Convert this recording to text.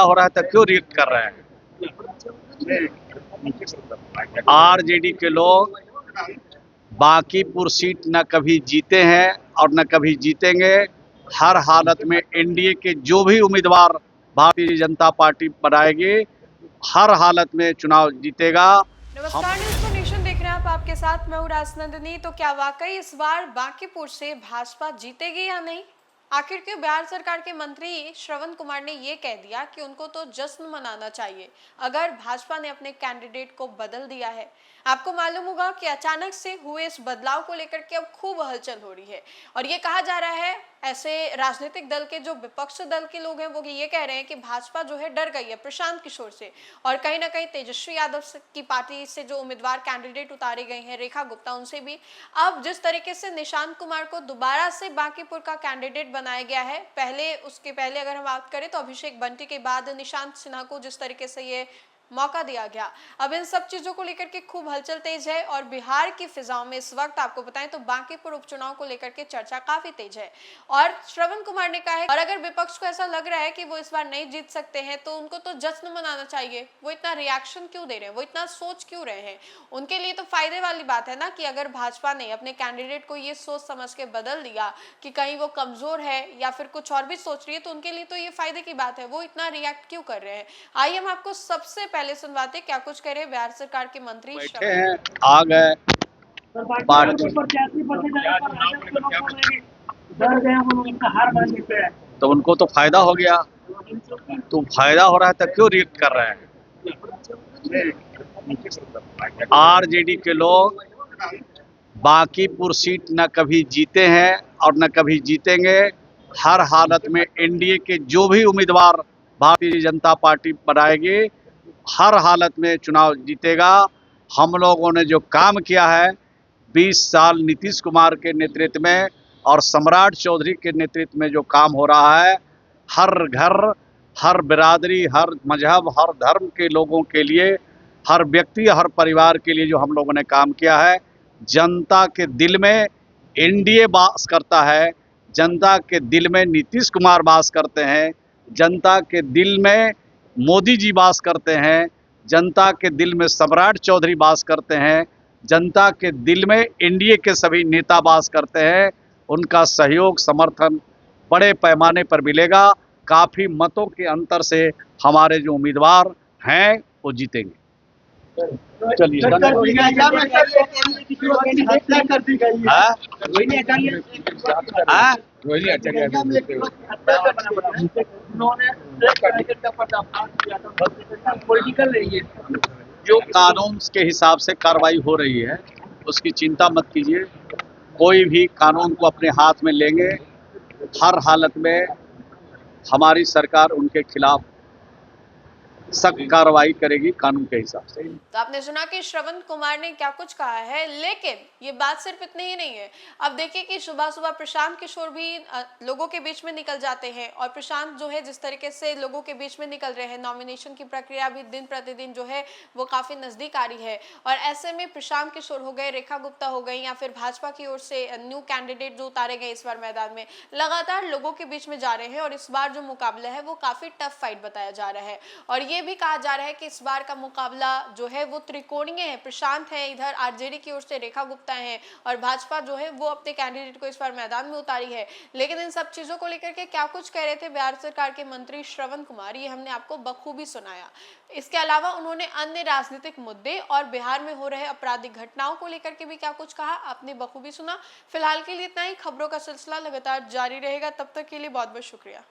हो रहा है तो क्यों रिएक्ट कर रहे हैं? आरजेडी के लोग बांकीपुर सीट न कभी जीते हैं और न कभी जीतेंगे। हर हालत में एनडीए के जो भी उम्मीदवार भारतीय जनता पार्टी बनाएगी, हर हालत में चुनाव जीतेगा। नमस्कार, न्यूज़ फॉर नेशन देख रहे हैं आप। आपके साथ मैं हूं राजनंदिनी। तो क्या वाकई इस बार बांकीपुर से भाजपा जीतेगी या नहीं? आखिर क्यों बिहार सरकार के मंत्री श्रवण कुमार ने ये कह दिया कि उनको तो जश्न मनाना चाहिए अगर भाजपा ने अपने कैंडिडेट को बदल दिया है। आपको मालूम होगा कि अचानक से हुए इस बदलाव को लेकर के अब खूब हलचल हो रही है और ये कहा जा रहा है, ऐसे राजनीतिक दल के जो विपक्ष दल के लोग हैं वो ये कह रहे हैं कि भाजपा जो है डर गई है प्रशांत किशोर से, और कहीं ना कहीं तेजस्वी यादव की पार्टी से जो उम्मीदवार कैंडिडेट उतारे गए हैं रेखा गुप्ता, उनसे भी अब जिस तरीके से निशांत कुमार को दोबारा से बांकीपुर का कैंडिडेट बनाया गया है, उसके पहले अगर हम बात करें तो अभिषेक बंटी के बाद निशांत सिन्हा को जिस तरीके से ये मौका दिया गया, अब इन सब चीजों को लेकर के खूब हलचल तेज है। और बिहार की फिजाओं में इस वक्त आपको बताएं तो बांकीपुर उपचुनाव को लेकर के चर्चा काफी तेज है। और श्रवण कुमार ने कहा है, और अगर विपक्ष को ऐसा लग रहा है कि वो इस बार नहीं जीत सकते हैं तो उनको तो जश्न मनाना चाहिए। वो इतना रिएक्शन क्यों दे रहे हैं, वो इतना सोच क्यों रहे हैं? उनके लिए तो फायदे वाली बात है ना कि अगर भाजपा ने अपने कैंडिडेट को ये सोच समझ के बदल दिया कि कहीं वो कमजोर है या फिर कुछ और भी सोच रही है, तो उनके लिए तो ये फायदे की बात है। वो इतना रिएक्ट क्यों कर रहे हैं? आइए हम आपको सबसे पहले सुनवाते क्या कुछ कह रहे हैं बिहार सरकार के मंत्री। बैठे हैं, आ गए तो उनको तो फायदा हो गया। तो फायदा हो रहा है तो क्यों रिएक्ट कर रहे हैं? आरजेडी के लोग बांकीपुर सीट न कभी जीते हैं और न कभी जीतेंगे। हर हालत में एनडीए के जो भी उम्मीदवार भारतीय जनता पार्टी बनाएगी, हर हालत में चुनाव जीतेगा। हम लोगों ने जो काम किया है 20 साल नीतीश कुमार के नेतृत्व में और सम्राट चौधरी के नेतृत्व में जो काम हो रहा है, हर घर, हर बिरादरी, हर मजहब, हर धर्म के लोगों के लिए, हर व्यक्ति, हर परिवार के लिए जो हम लोगों ने काम किया है, जनता के दिल में एनडीए वास करता है, जनता के दिल में नीतीश कुमार वास करते हैं, जनता के दिल में मोदी जी वास करते हैं, जनता के दिल में सम्राट चौधरी वास करते हैं, जनता के दिल में एनडीए के सभी नेता वास करते हैं। उनका सहयोग समर्थन बड़े पैमाने पर मिलेगा। काफ़ी मतों के अंतर से हमारे जो उम्मीदवार हैं वो जीतेंगे। चलिए जो कानून के हिसाब से कार्रवाई हो रही है उसकी चिंता मत कीजिए। कोई भी कानून को अपने हाथ में लेंगे, हर हालत में हमारी सरकार उनके खिलाफ सख्त कार्रवाई करेगी कानून के हिसाब से। तो आपने सुना कि श्रवण कुमार ने क्या कुछ कहा है, लेकिन ये बात सिर्फ इतनी ही नहीं है। अब देखिए कि सुबह सुबह प्रशांत किशोर भी लोगों के बीच में निकल जाते हैं, और प्रशांत जो है जिस तरीके से लोगों के बीच में निकल रहे हैं, नॉमिनेशन की प्रक्रिया भी दिन प्रतिदिन जो है वो काफी नजदीक आ रही है। और ऐसे में प्रशांत किशोर हो गए, रेखा गुप्ता हो गई, या फिर भाजपा की ओर से न्यू कैंडिडेट जो उतारे गए इस बार मैदान में, लगातार लोगों के बीच में जा रहे हैं। और इस बार जो मुकाबला है वो काफी टफ फाइट बताया जा रहा है। और ये भी कहा जा रहा है कि इस बार का मुकाबला जो है वो त्रिकोणीय है। प्रशांत है इधर, आरजेडी की ओर से रेखा गुप्ता है, और भाजपा जो है वो अपने कैंडिडेट को इस बार मैदान में उतारी है। लेकिन इन सब चीजों को लेकर के क्या कुछ कह रहे थे बिहार सरकार के मंत्री श्रवण कुमार, ये हमने आपको बखूबी सुनाया। इसके अलावा उन्होंने अन्य राजनीतिक मुद्दे और बिहार में हो रहे आपराधिक घटनाओं को लेकर के भी क्या कुछ कहा, आपने बखूबी सुना। फिलहाल के लिए इतना ही। खबरों का सिलसिला लगातार जारी रहेगा, तब तक के लिए बहुत बहुत शुक्रिया।